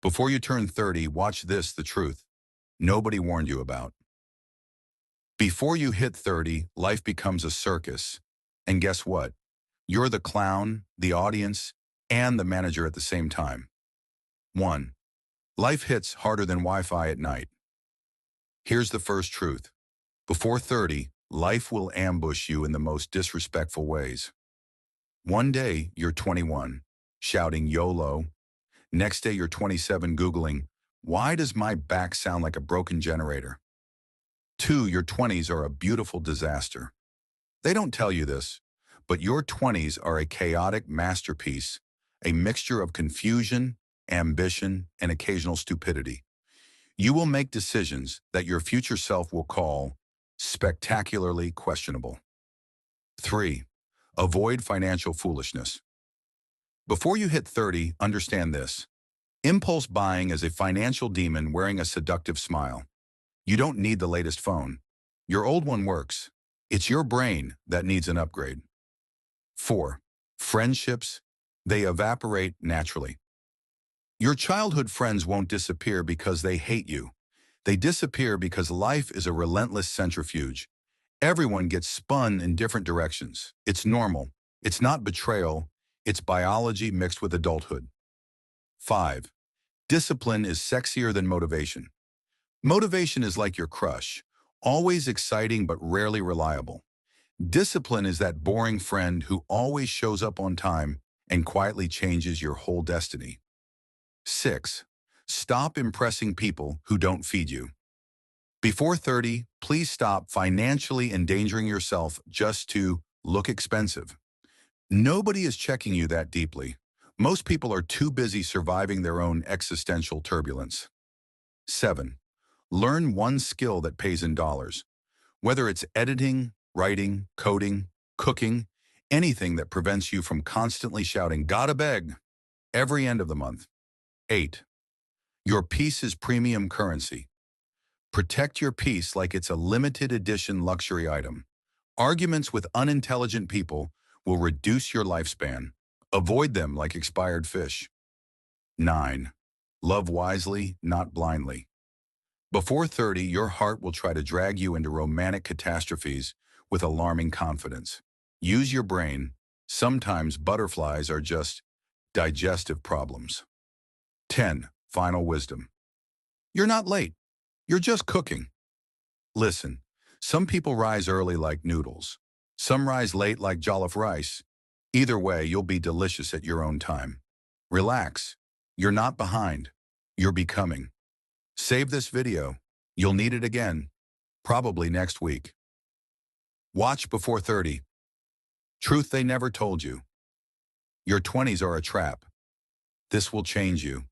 Before you turn 30, watch this, the truth nobody warned you about. Before you hit 30, life becomes a circus. And guess what? You're the clown, the audience, and the manager at the same time. 1. Life hits harder than Wi-Fi at night. Here's the first truth. Before 30, life will ambush you in the most disrespectful ways. One day, you're 21, shouting YOLO. Next day, you're 27, Googling, why does my back sound like a broken generator? 2, your 20s are a beautiful disaster. They don't tell you this, but your 20s are a chaotic masterpiece, a mixture of confusion, ambition, and occasional stupidity. You will make decisions that your future self will call spectacularly questionable. 3. Avoid financial foolishness. Before you hit 30, understand this. Impulse buying is a financial demon wearing a seductive smile. You don't need the latest phone. Your old one works. It's your brain that needs an upgrade. 4. Friendships, they evaporate naturally. Your childhood friends won't disappear because they hate you. They disappear because life is a relentless centrifuge. Everyone gets spun in different directions. It's normal. It's not betrayal. It's biology mixed with adulthood. 5. Discipline is sexier than motivation. Motivation is like your crush, always exciting but rarely reliable. Discipline is that boring friend who always shows up on time and quietly changes your whole destiny. 6. Stop impressing people who don't feed you. Before 30, please stop financially endangering yourself just to look expensive. Nobody is checking you that deeply. Most people are too busy surviving their own existential turbulence. 7. Learn one skill that pays in dollars. Whether it's editing, writing, coding, cooking, anything that prevents you from constantly shouting, "Gotta beg," every end of the month. 8. Your peace is premium currency. Protect your peace like it's a limited edition luxury item. Arguments with unintelligent people will reduce your lifespan. Avoid them like expired fish. 9. Love wisely, not blindly. Before 30, your heart will try to drag you into romantic catastrophes with alarming confidence. Use your brain. Sometimes butterflies are just digestive problems. 10. Final wisdom. You're not late. You're just cooking. Listen, some people rise early like noodles. Some rise late like jollof rice. Either way, you'll be delicious at your own time. Relax. You're not behind. You're becoming. Save this video. You'll need it again, probably next week. Watch Before 30. Truth they never told you. Your 20s are a trap. This will change you.